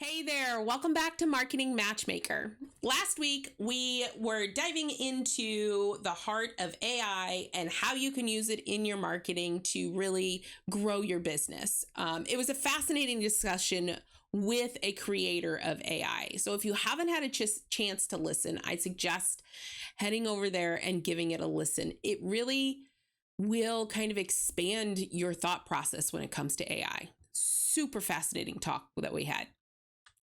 Hey there, welcome back to Marketing Matchmaker. Last week, we were diving into the heart of AI and how you can use it in your marketing to really grow your business. It was a fascinating discussion with a creator of AI. So if you haven't had a chance to listen, I suggest heading over there and giving it a listen. It really will kind of expand your thought process when it comes to AI. Super fascinating talk that we had.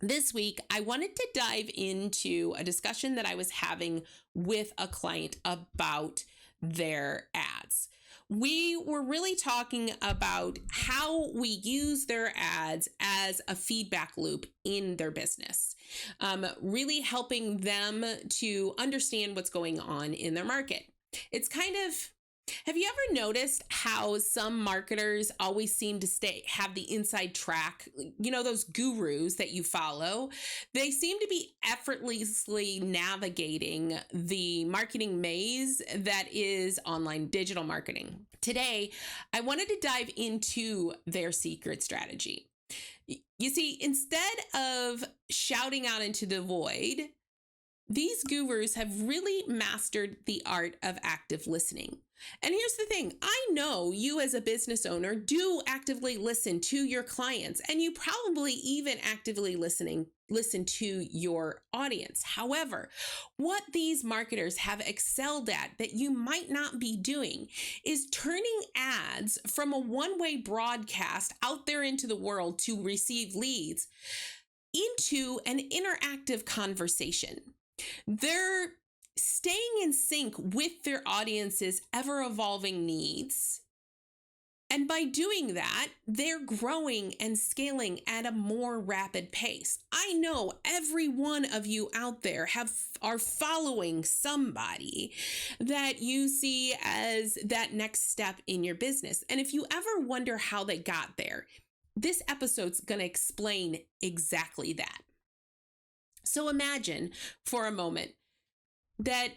This week, I wanted to dive into a discussion that I was having with a client about their ads. We were really talking about how we use their ads as a feedback loop in their business, really helping them to understand what's going on in their market. It's kind of, have you ever noticed how some marketers always seem to have the inside track? You know, those gurus that you follow, they seem to be effortlessly navigating the marketing maze that is online digital marketing. Today, I wanted to dive into their secret strategy. You see, instead of shouting out into the void, these gurus have really mastered the art of active listening. And here's the thing, I know you as a business owner do actively listen to your clients, and you probably even actively listen to your audience. However, what these marketers have excelled at that you might not be doing is turning ads from a one-way broadcast out there into the world to receive leads into an interactive conversation. They're staying in sync with their audience's ever-evolving needs. And by doing that, they're growing and scaling at a more rapid pace. I know every one of you out there are following somebody that you see as that next step in your business. And if you ever wonder how they got there, this episode's going to explain exactly that. So imagine for a moment that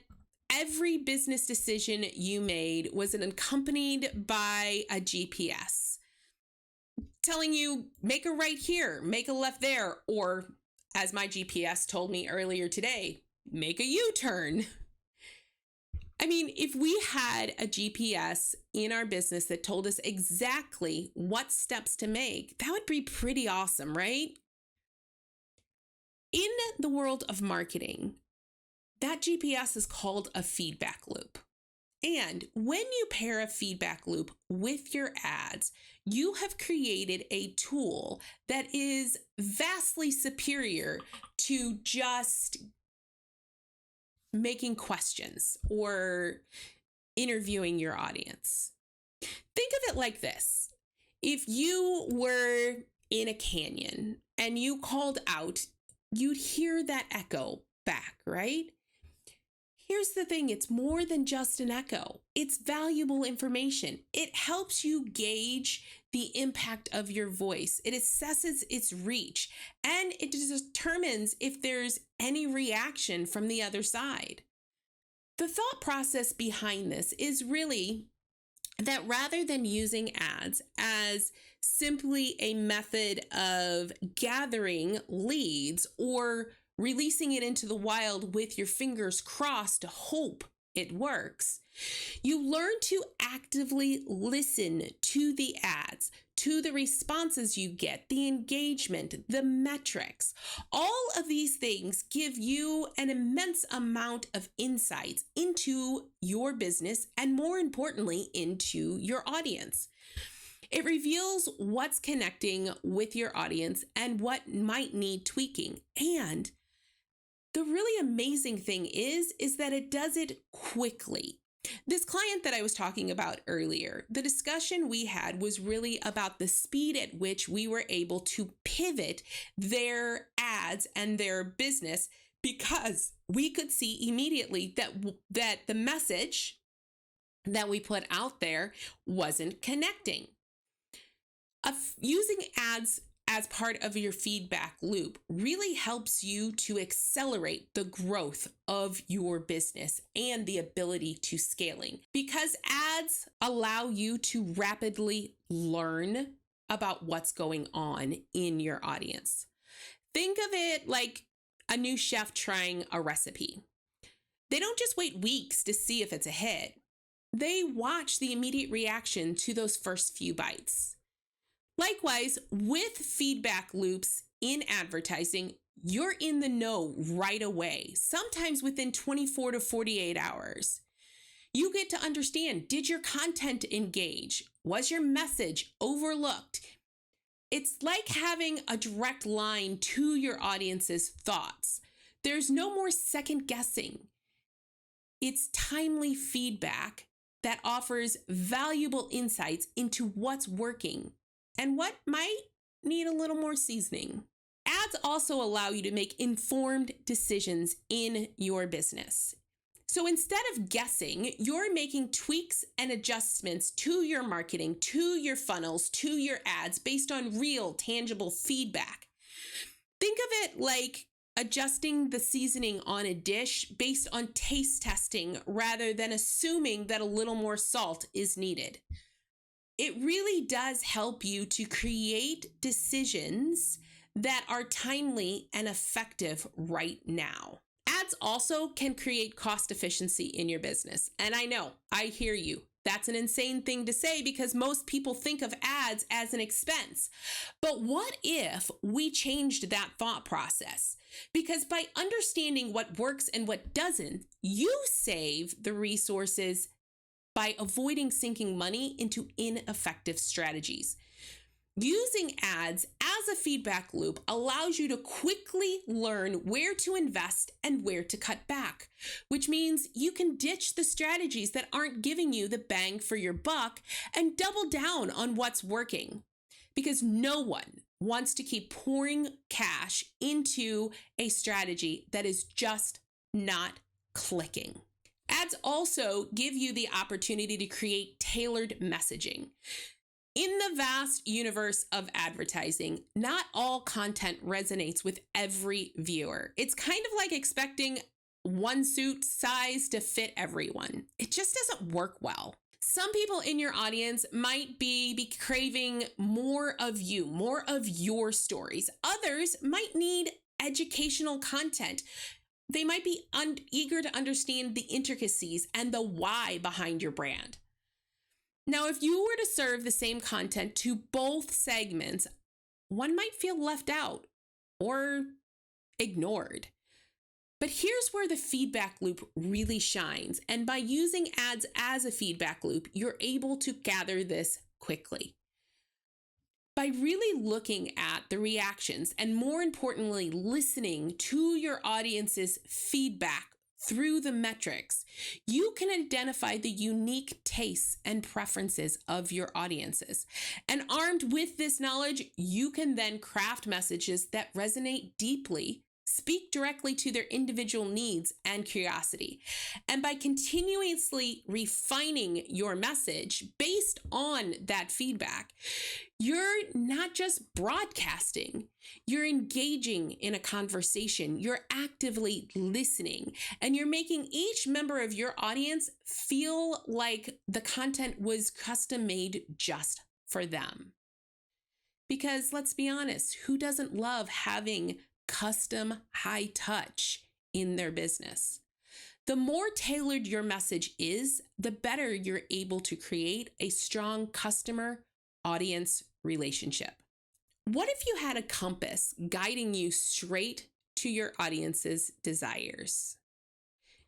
every business decision you made was accompanied by a GPS telling you, make a right here, make a left there, or as my GPS told me earlier today, make a U-turn. I mean, if we had a GPS in our business that told us exactly what steps to make, that would be pretty awesome, right? In the world of marketing, that GPS is called a feedback loop. And when you pair a feedback loop with your ads, you have created a tool that is vastly superior to just making questions or interviewing your audience. Think of it like this. If you were in a canyon and you called out, you'd hear that echo back, right? Here's the thing, it's more than just an echo. It's valuable information. It helps you gauge the impact of your voice. It assesses its reach, and it determines if there's any reaction from the other side. The thought process behind this is really that rather than using ads as simply a method of gathering leads or releasing it into the wild with your fingers crossed to hope it works, you learn to actively listen to the ads, to the responses you get, the engagement, the metrics. All of these things give you an immense amount of insights into your business and, more importantly, into your audience. It reveals what's connecting with your audience and what might need tweaking. And the really amazing thing is that it does it quickly. This client that I was talking about earlier, the discussion we had was really about the speed at which we were able to pivot their ads and their business, because we could see immediately that the message that we put out there wasn't connecting. Using ads as part of your feedback loop really helps you to accelerate the growth of your business and the ability to scaling, because ads allow you to rapidly learn about what's going on in your audience. Think of it like a new chef trying a recipe. They don't just wait weeks to see if it's a hit. They watch the immediate reaction to those first few bites. Likewise, with feedback loops in advertising, you're in the know right away, sometimes within 24 to 48 hours. You get to understand, did your content engage? Was your message overlooked? It's like having a direct line to your audience's thoughts. There's no more second guessing. It's timely feedback that offers valuable insights into what's working and what might need a little more seasoning. Ads also allow you to make informed decisions in your business. So instead of guessing, you're making tweaks and adjustments to your marketing, to your funnels, to your ads based on real, tangible feedback. Think of it like adjusting the seasoning on a dish based on taste testing rather than assuming that a little more salt is needed. It really does help you to create decisions that are timely and effective right now. Ads also can create cost efficiency in your business. And I know, I hear you. That's an insane thing to say because most people think of ads as an expense. But what if we changed that thought process? Because by understanding what works and what doesn't, you save the resources by avoiding sinking money into ineffective strategies. Using ads as a feedback loop allows you to quickly learn where to invest and where to cut back, which means you can ditch the strategies that aren't giving you the bang for your buck and double down on what's working. Because no one wants to keep pouring cash into a strategy that is just not clicking. Ads also give you the opportunity to create tailored messaging. In the vast universe of advertising, not all content resonates with every viewer. It's kind of like expecting one suit size to fit everyone. It just doesn't work well. Some people in your audience might be craving more of you, more of your stories. Others might need educational content. They might be eager to understand the intricacies and the why behind your brand. Now, if you were to serve the same content to both segments, one might feel left out or ignored. But here's where the feedback loop really shines. And by using ads as a feedback loop, you're able to gather this quickly. By really looking at the reactions and more importantly, listening to your audience's feedback through the metrics, you can identify the unique tastes and preferences of your audiences. And armed with this knowledge, you can then craft messages that resonate deeply, speak directly to their individual needs and curiosity. And by continuously refining your message based on that feedback, you're not just broadcasting, you're engaging in a conversation, you're actively listening, and you're making each member of your audience feel like the content was custom made just for them. Because let's be honest, who doesn't love having custom high touch in their business? The more tailored your message is, the better you're able to create a strong customer audience relationship. What if you had a compass guiding you straight to your audience's desires?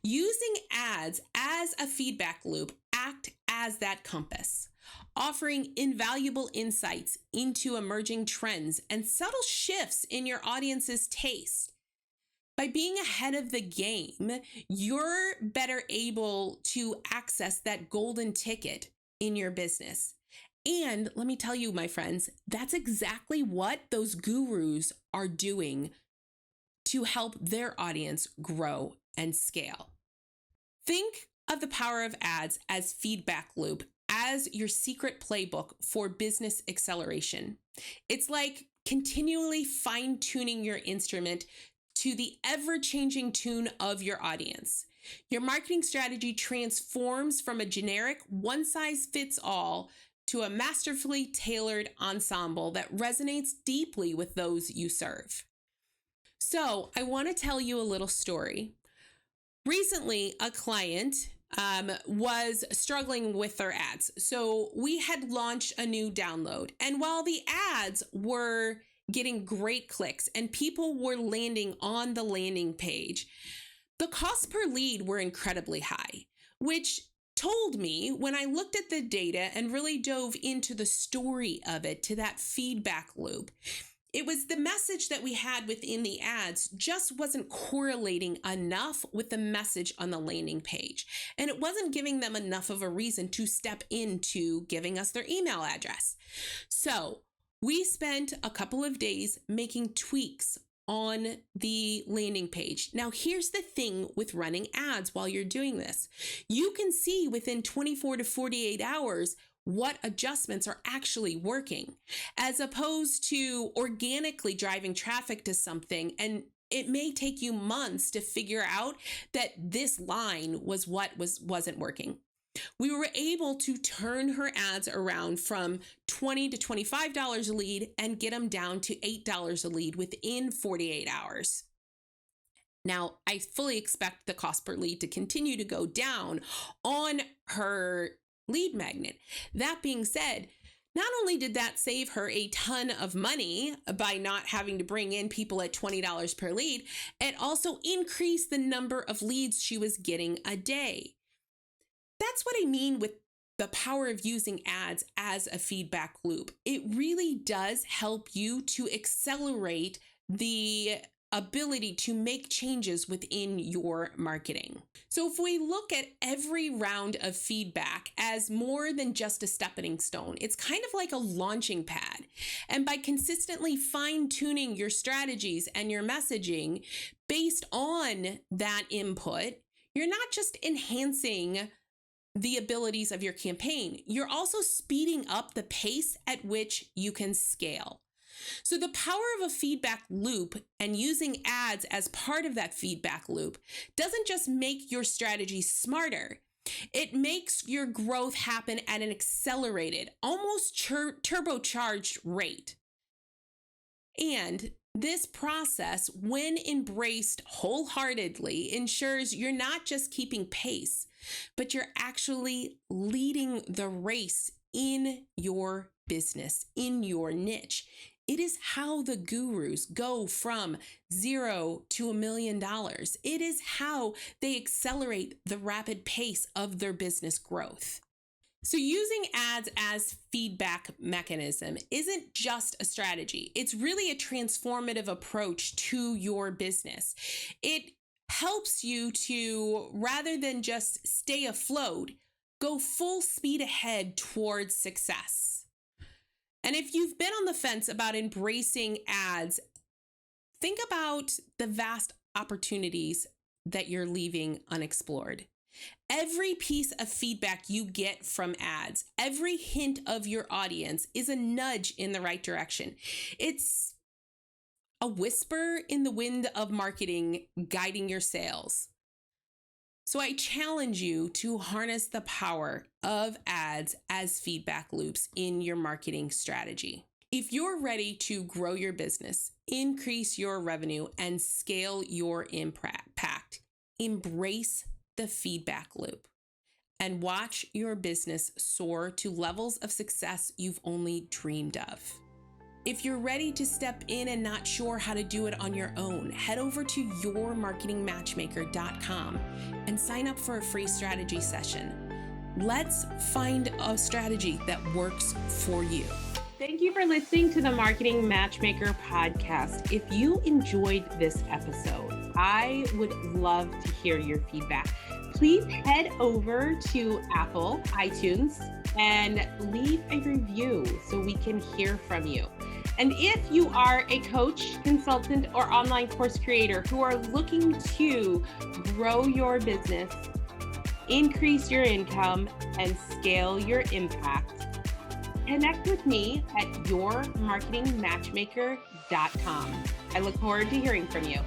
Using ads as a feedback loop act as that compass, offering invaluable insights into emerging trends and subtle shifts in your audience's taste. By being ahead of the game, you're better able to access that golden ticket in your business. And let me tell you, my friends, that's exactly what those gurus are doing to help their audience grow and scale. Think of the power of ads as feedback loop, as your secret playbook for business acceleration. It's like continually fine-tuning your instrument to the ever-changing tune of your audience. Your marketing strategy transforms from a generic one-size-fits-all to a masterfully tailored ensemble that resonates deeply with those you serve. So I want to tell you a little story. Recently, a client was struggling with their ads. So we had launched a new download. And while the ads were getting great clicks and people were landing on the landing page, the cost per lead were incredibly high, which told me, when I looked at the data and really dove into the story of it, to that feedback loop, it was the message that we had within the ads just wasn't correlating enough with the message on the landing page. And it wasn't giving them enough of a reason to step into giving us their email address. So we spent a couple of days making tweaks on the landing page. Now, here's the thing with running ads while you're doing this. You can see within 24 to 48 hours what adjustments are actually working, as opposed to organically driving traffic to something. And it may take you months to figure out that this line was what wasn't working. We were able to turn her ads around from $20 to $25 a lead and get them down to $8 a lead within 48 hours. Now, I fully expect the cost per lead to continue to go down on her lead magnet. That being said, not only did that save her a ton of money by not having to bring in people at $20 per lead, it also increased the number of leads she was getting a day. That's what I mean with the power of using ads as a feedback loop. It really does help you to accelerate the ability to make changes within your marketing. So if we look at every round of feedback as more than just a stepping stone, it's kind of like a launching pad. And by consistently fine-tuning your strategies and your messaging based on that input, you're not just enhancing the abilities of your campaign, you're also speeding up the pace at which you can scale. So the power of a feedback loop and using ads as part of that feedback loop doesn't just make your strategy smarter. It makes your growth happen at an accelerated, almost turbocharged rate. And this process, when embraced wholeheartedly, ensures you're not just keeping pace, but you're actually leading the race in your business, in your niche. It is how the gurus go from $0 to $1 million. It is how they accelerate the rapid pace of their business growth. So using ads as feedback mechanism isn't just a strategy. It's really a transformative approach to your business. It helps you to, rather than just stay afloat, go full speed ahead towards success. And if you've been on the fence about embracing ads, think about the vast opportunities that you're leaving unexplored. Every piece of feedback you get from ads, every hint of your audience is a nudge in the right direction. It's a whisper in the wind of marketing guiding your sales. So I challenge you to harness the power of ads as feedback loops in your marketing strategy. If you're ready to grow your business, increase your revenue, and scale your impact, embrace the feedback loop and watch your business soar to levels of success you've only dreamed of. If you're ready to step in and not sure how to do it on your own, head over to yourmarketingmatchmaker.com and sign up for a free strategy session. Let's find a strategy that works for you. Thank you for listening to the Marketing Matchmaker podcast. If you enjoyed this episode, I would love to hear your feedback. Please head over to Apple, iTunes, and leave a review so we can hear from you. And if you are a coach, consultant, or online course creator who are looking to grow your business, increase your income, and scale your impact, connect with me at yourmarketingmatchmaker.com. I look forward to hearing from you.